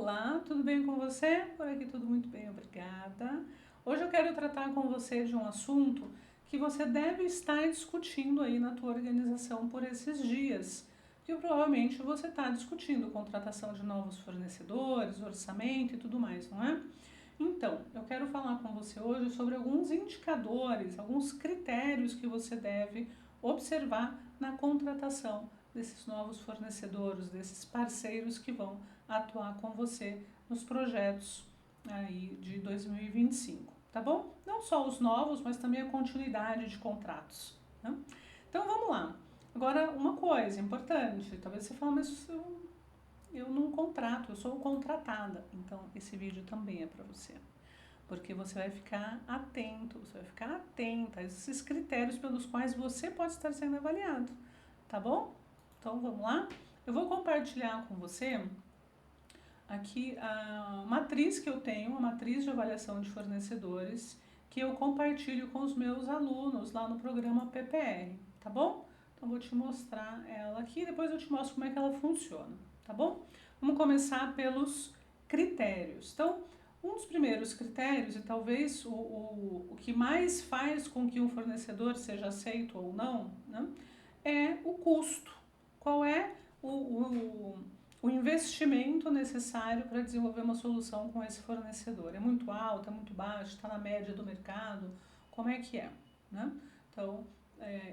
Olá, tudo bem com você? Por aqui tudo muito bem, obrigada. Hoje eu quero tratar com você de um assunto que você deve estar discutindo aí na tua organização por esses dias. Que provavelmente você está discutindo contratação de novos fornecedores, orçamento e tudo mais, não é? Então, eu quero falar com você hoje sobre alguns indicadores, alguns critérios que você deve observar na contratação desses novos fornecedores, desses parceiros que vão atuar com você nos projetos aí de 2025, tá bom? Não só os novos, mas também a continuidade de contratos, né? Então vamos lá. Agora, uma coisa importante, talvez você fale, mas eu não contrato, eu sou contratada. Então, esse vídeo também é para você. Porque você vai ficar atento, você vai ficar atenta a esses critérios pelos quais você pode estar sendo avaliado, tá bom? Então, vamos lá? Eu vou compartilhar com você aqui a matriz que eu tenho, uma matriz de avaliação de fornecedores, que eu compartilho com os meus alunos lá no programa PPR, tá bom? Então, vou te mostrar ela aqui, depois eu te mostro como é que ela funciona, tá bom? Vamos começar pelos critérios. Então, um dos primeiros critérios, e talvez o que mais faz com que um fornecedor seja aceito ou não, né, é o custo. Qual é o investimento necessário para desenvolver uma solução com esse fornecedor? É muito alto, é muito baixo, está na média do mercado? Como é que é? Né? Então,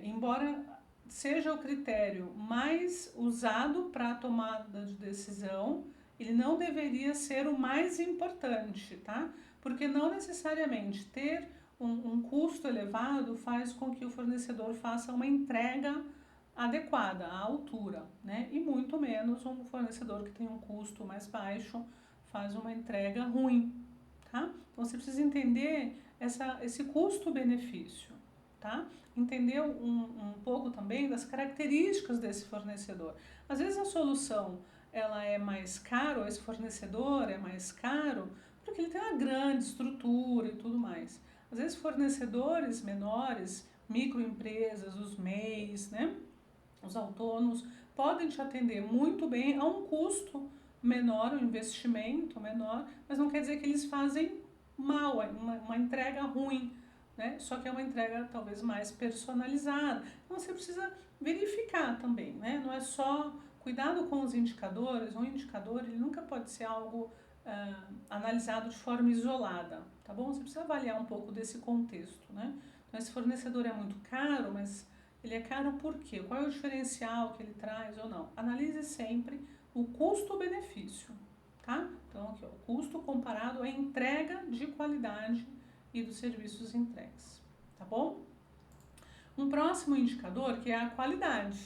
embora seja o critério mais usado para a tomada de decisão, ele não deveria ser o mais importante, tá? Porque não necessariamente ter um custo elevado faz com que o fornecedor faça uma entrega adequada à altura, né? E muito menos um fornecedor que tem um custo mais baixo faz uma entrega ruim, tá? Então você precisa entender esse custo-benefício, tá? Entender um pouco também das características desse fornecedor. Às vezes a solução ela é mais cara, ou esse fornecedor é mais caro, porque ele tem uma grande estrutura e tudo mais. Às vezes fornecedores menores, microempresas, os MEIs, né? Os autônomos podem te atender muito bem a um custo menor, um investimento menor, mas não quer dizer que eles fazem mal, uma entrega ruim, né? Só que é uma entrega talvez mais personalizada. Então você precisa verificar também, né? Não é só cuidado com os indicadores. Um indicador ele nunca pode ser algo analisado de forma isolada, tá bom? Você precisa avaliar um pouco desse contexto, né? Então esse fornecedor é muito caro, mas ele é caro por quê? Qual é o diferencial que ele traz ou não? Analise sempre o custo-benefício, tá? Então, aqui, ó, o custo comparado à entrega de qualidade e dos serviços entregues, tá bom? Um próximo indicador que é a qualidade,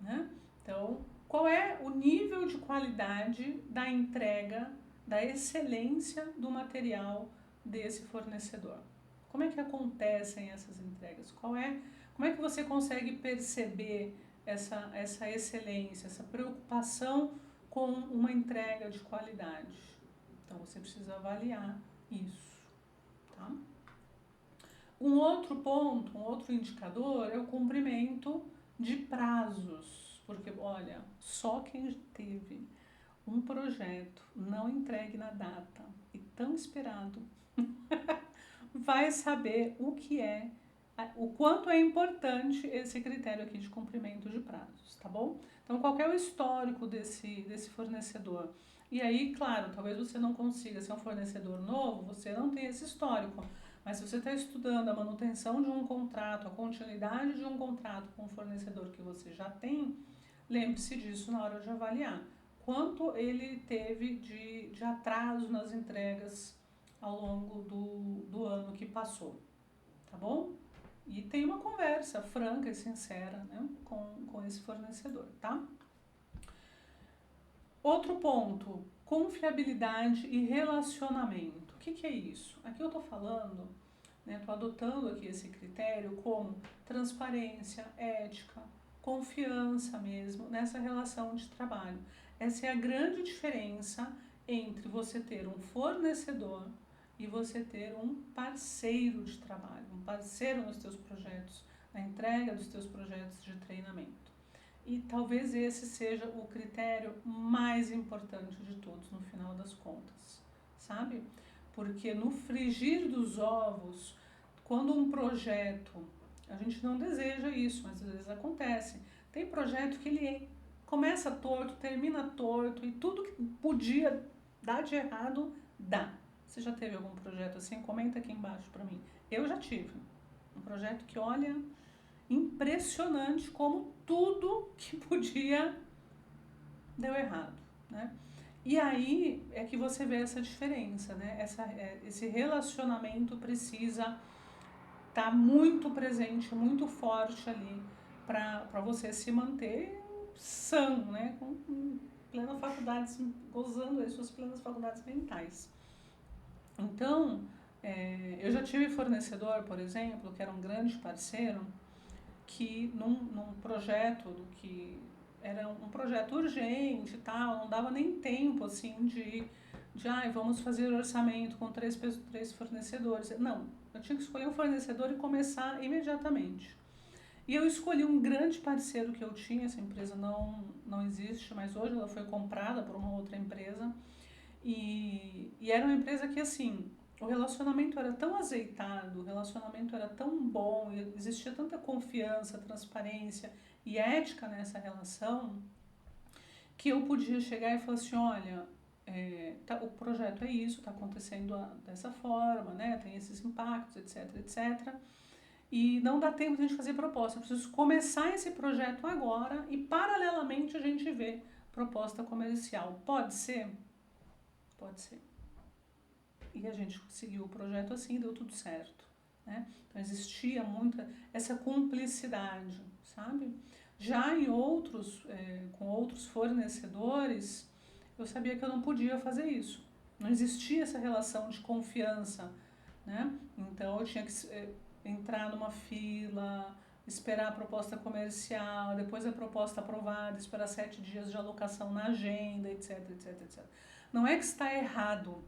né? Então, qual é o nível de qualidade da entrega, da excelência do material desse fornecedor? Como é que acontecem essas entregas? Como é que você consegue perceber essa excelência, essa preocupação com uma entrega de qualidade? Então você precisa avaliar isso, tá? Um outro ponto, um outro indicador é o cumprimento de prazos, porque olha, só quem teve um projeto não entregue na data e tão esperado vai saber o quanto é importante esse critério aqui de cumprimento de prazos, tá bom? Então, qual é o histórico desse fornecedor? E aí, claro, talvez você não consiga ser um fornecedor novo, você não tem esse histórico, mas se você está estudando a manutenção de um contrato, a continuidade de um contrato com um fornecedor que você já tem, lembre-se disso na hora de avaliar. Quanto ele teve de atraso nas entregas ao longo do ano que passou, tá bom? E tem uma conversa franca e sincera, né, com esse fornecedor, tá? Outro ponto, confiabilidade e relacionamento. O que é isso? Aqui eu tô falando, né, tô adotando aqui esse critério como transparência, ética, confiança mesmo nessa relação de trabalho. Essa é a grande diferença entre você ter um fornecedor e você ter um parceiro de trabalho, um parceiro nos teus projetos, na entrega dos teus projetos de treinamento. E talvez esse seja o critério mais importante de todos no final das contas, sabe? Porque no frigir dos ovos, quando um projeto, a gente não deseja isso, mas às vezes acontece. Tem projeto que ele começa torto, termina torto e tudo que podia dar de errado, dá. Você já teve algum projeto assim? Comenta aqui embaixo pra mim. Eu já tive um projeto que, olha, impressionante como tudo que podia deu errado, né? E aí é que você vê essa diferença, né? Esse relacionamento precisa estar muito presente, muito forte ali para você se manter sã, né? Com plenas faculdades, gozando as suas plenas faculdades mentais. Então, eu já tive fornecedor, por exemplo, que era um grande parceiro, que num projeto que era um projeto urgente e tal, não dava nem tempo assim de vamos fazer orçamento com três fornecedores. Não, eu tinha que escolher um fornecedor e começar imediatamente. E eu escolhi um grande parceiro que eu tinha, essa empresa não existe, mas hoje ela foi comprada por uma outra empresa. E era uma empresa que, assim, o relacionamento era tão azeitado, o relacionamento era tão bom, existia tanta confiança, transparência e ética nessa relação, que eu podia chegar e falar assim, olha, o projeto é isso, está acontecendo dessa forma, né, tem esses impactos, etc, etc. E não dá tempo de a gente fazer proposta, eu preciso começar esse projeto agora e, paralelamente, a gente vê proposta comercial. Pode ser? Pode ser. E a gente conseguiu o projeto assim e deu tudo certo, né? Então existia muita essa cumplicidade, sabe? Já em outros, com outros fornecedores, eu sabia que eu não podia fazer isso. Não existia essa relação de confiança, né? Então eu tinha que entrar numa fila, esperar a proposta comercial, depois a proposta aprovada, esperar 7 dias de alocação na agenda, etc, etc, etc. Não é que está errado,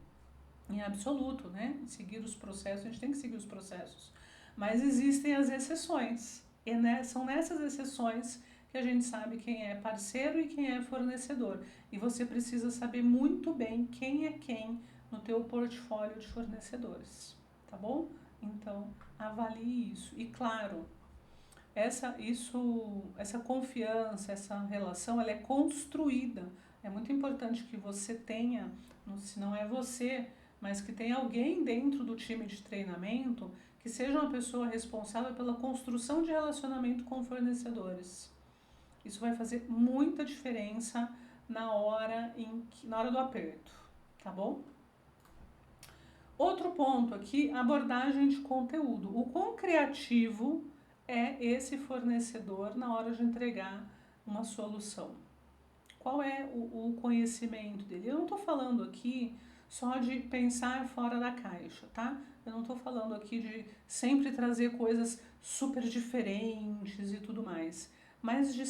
em absoluto, né? Seguir os processos, a gente tem que seguir os processos. Mas existem as exceções. E são nessas exceções que a gente sabe quem é parceiro e quem é fornecedor. E você precisa saber muito bem quem é quem no teu portfólio de fornecedores, tá bom? Então, avalie isso. E claro, essa confiança, essa relação, ela é construída. É muito importante que você tenha, se não é você, mas que tenha alguém dentro do time de treinamento que seja uma pessoa responsável pela construção de relacionamento com fornecedores. Isso vai fazer muita diferença na hora do aperto, tá bom? Outro ponto aqui, abordagem de conteúdo. O quão criativo é esse fornecedor na hora de entregar uma solução? Qual é o conhecimento dele? Eu não estou falando aqui só de pensar fora da caixa, tá? Eu não estou falando aqui de sempre trazer coisas super diferentes e tudo mais, mas de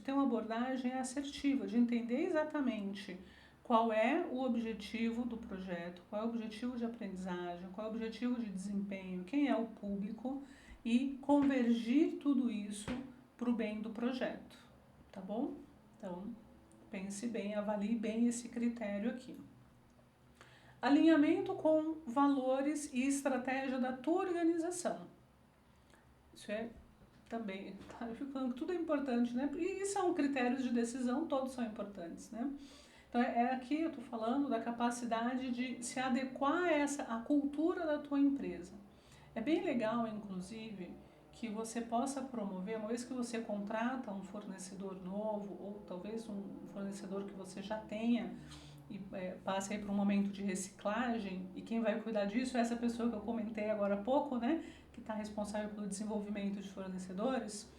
ter uma abordagem assertiva, de entender exatamente qual é o objetivo do projeto, qual é o objetivo de aprendizagem, qual é o objetivo de desempenho, quem é o público e convergir tudo isso para o bem do projeto, tá bom? Então, pense bem, avalie bem esse critério aqui. Alinhamento com valores e estratégia da tua organização. Isso é também, tá? Eu fico falando que tudo é importante, né? E são critérios de decisão, todos são importantes, né? Então, aqui eu estou falando da capacidade de se adequar à cultura da tua empresa. É bem legal, inclusive, que você possa promover, uma vez que você contrata um fornecedor novo, ou talvez um fornecedor que você já tenha, e passe aí para um momento de reciclagem, e quem vai cuidar disso é essa pessoa que eu comentei agora há pouco, né, que está responsável pelo desenvolvimento de fornecedores,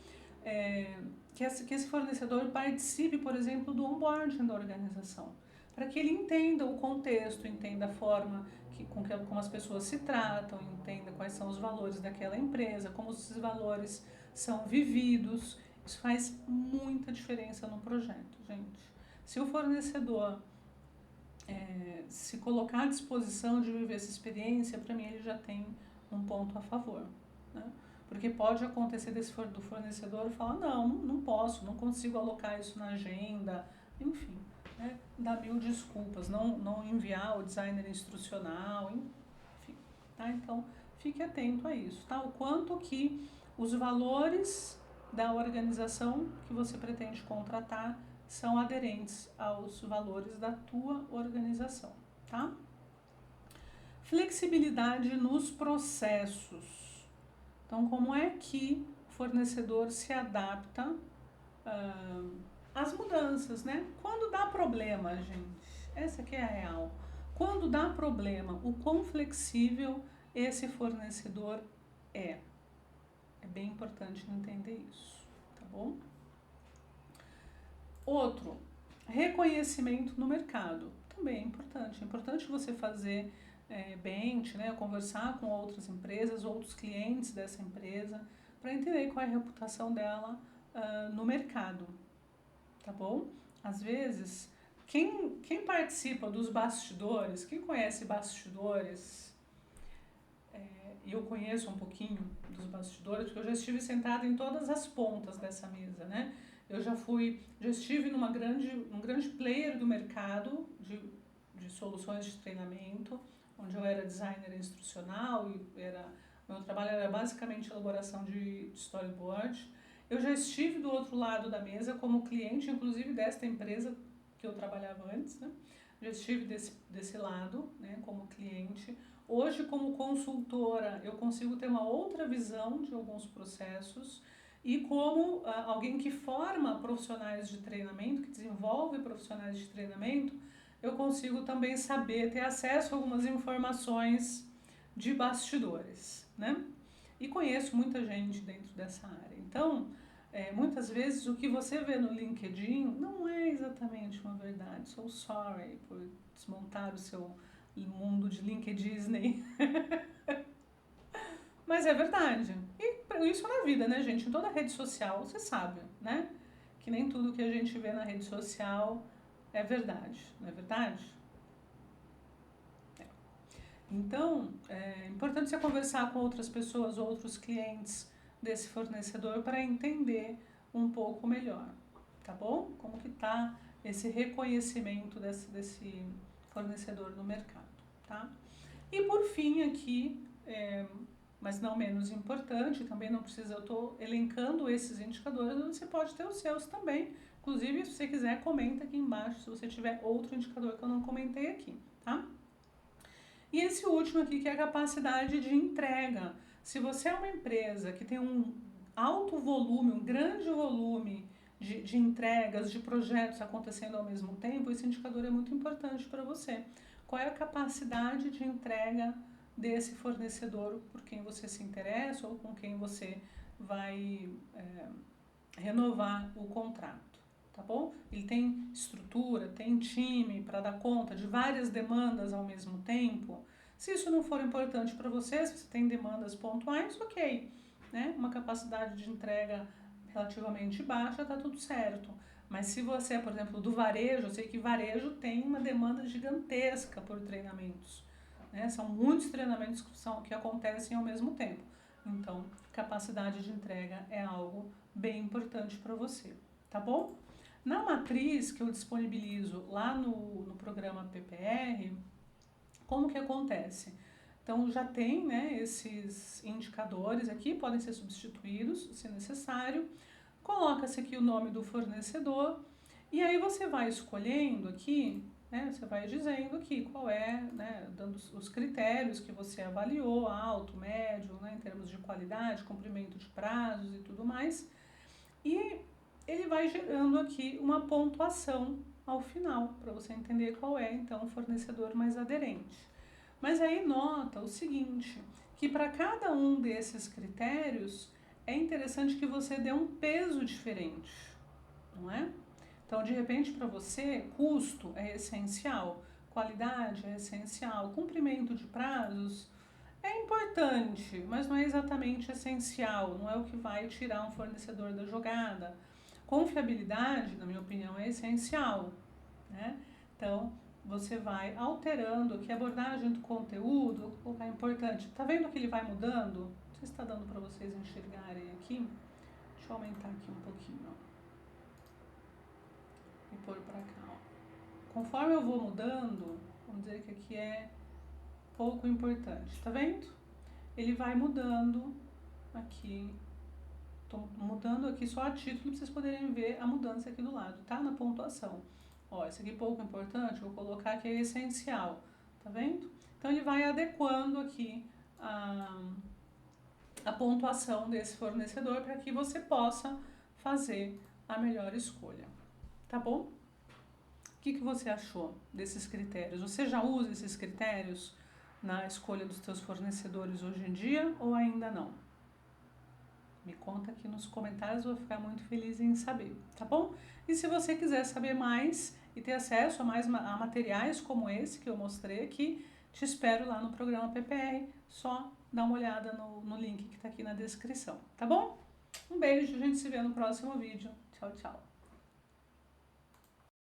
que esse fornecedor participe, por exemplo, do onboarding da organização, para que ele entenda o contexto, entenda a forma como as pessoas se tratam, entenda quais são os valores daquela empresa, como esses valores são vividos. Isso faz muita diferença no projeto, gente. Se o fornecedor se colocar à disposição de viver essa experiência, para mim ele já tem um ponto a favor, né? Porque pode acontecer do fornecedor falar, não posso, não consigo alocar isso na agenda, enfim, né? Dá mil desculpas, não enviar o designer instrucional, enfim, tá? Então, fique atento a isso, tá? O quanto que os valores da organização que você pretende contratar são aderentes aos valores da tua organização, tá? Flexibilidade nos processos. Então, como é que o fornecedor se adapta às mudanças, né? Quando dá problema, gente, essa aqui é a real. Quando dá problema, o quão flexível esse fornecedor é. É bem importante entender isso, tá bom? Outro, reconhecimento no mercado. Também é importante. É importante você fazer bench, né, conversar com outras empresas, outros clientes dessa empresa, para entender qual é a reputação dela no mercado, tá bom? Às vezes, quem participa dos bastidores, quem conhece bastidores, e eu conheço um pouquinho dos bastidores, porque eu já estive sentada em todas as pontas dessa mesa, né? Eu já estive num grande player do mercado de soluções de treinamento, onde eu era designer instrucional e meu trabalho era basicamente elaboração de storyboard. Eu já estive do outro lado da mesa como cliente, inclusive desta empresa que eu trabalhava antes, né? Já estive desse lado, né, como cliente. Hoje, como consultora, eu consigo ter uma outra visão de alguns processos e como alguém que forma profissionais de treinamento, que desenvolve profissionais de treinamento, eu consigo também saber, ter acesso a algumas informações de bastidores, né? E conheço muita gente dentro dessa área. Então, muitas vezes o que você vê no LinkedIn não é exatamente uma verdade. So sorry por desmontar o seu mundo de LinkedIn. Mas é verdade. E isso na vida, né, gente? Em toda rede social, você sabe, né? Que nem tudo que a gente vê na rede social é verdade, não é verdade? Então, é importante você conversar com outras pessoas, outros clientes desse fornecedor para entender um pouco melhor, tá bom? Como que tá esse reconhecimento desse fornecedor no mercado, tá? E por fim aqui, mas não menos importante, também não precisa, eu estou elencando esses indicadores, você pode ter os seus também. Inclusive, se você quiser, comenta aqui embaixo se você tiver outro indicador que eu não comentei aqui, tá? E esse último aqui, que é a capacidade de entrega. Se você é uma empresa que tem um alto volume, um grande volume de entregas, de projetos acontecendo ao mesmo tempo, esse indicador é muito importante para você. Qual é a capacidade de entrega desse fornecedor por quem você se interessa ou com quem você vai renovar o contrato, tá bom? Ele tem estrutura, tem time para dar conta de várias demandas ao mesmo tempo. Se isso não for importante para você, se você tem demandas pontuais, ok, né? Uma capacidade de entrega relativamente baixa, tá tudo certo. Mas se você é, por exemplo, do varejo, eu sei que varejo tem uma demanda gigantesca por treinamentos, né? São muitos treinamentos que acontecem ao mesmo tempo. Então, capacidade de entrega é algo bem importante para você, tá bom? Na matriz que eu disponibilizo lá no programa PPR, como que acontece? Então, já tem, né, esses indicadores aqui, podem ser substituídos se necessário. Coloca-se aqui o nome do fornecedor e aí você vai escolhendo aqui, né, você vai dizendo aqui qual é, né, dando os critérios que você avaliou, alto, médio, né, em termos de qualidade, cumprimento de prazos e tudo mais. E ele vai gerando aqui uma pontuação ao final, para você entender qual é, então, o fornecedor mais aderente. Mas aí nota o seguinte, que para cada um desses critérios, é interessante que você dê um peso diferente, não é? Então, de repente, para você, custo é essencial, qualidade é essencial, cumprimento de prazos é importante, mas não é exatamente essencial, não é o que vai tirar um fornecedor da jogada. Confiabilidade, na minha opinião, é essencial, né? Então, você vai alterando aqui a abordagem do conteúdo, vou colocar importante. Tá vendo que ele vai mudando? Não sei se está dando para vocês enxergarem aqui. Deixa eu aumentar aqui um pouquinho, ó. E pôr para cá, ó. Conforme eu vou mudando, vamos dizer que aqui é pouco importante, tá vendo? Ele vai mudando aqui. Tô mudando aqui só a título para vocês poderem ver a mudança aqui do lado, tá? Na pontuação. Ó, esse aqui pouco importante, vou colocar aqui é essencial, tá vendo? Então ele vai adequando aqui a pontuação desse fornecedor para que você possa fazer a melhor escolha, tá bom? O que você achou desses critérios? Você já usa esses critérios na escolha dos seus fornecedores hoje em dia ou ainda não? Me conta aqui nos comentários, eu vou ficar muito feliz em saber, tá bom? E se você quiser saber mais e ter acesso a materiais como esse que eu mostrei aqui, te espero lá no programa PPR, só dá uma olhada no link que está aqui na descrição, tá bom? Um beijo, a gente se vê no próximo vídeo. Tchau, tchau!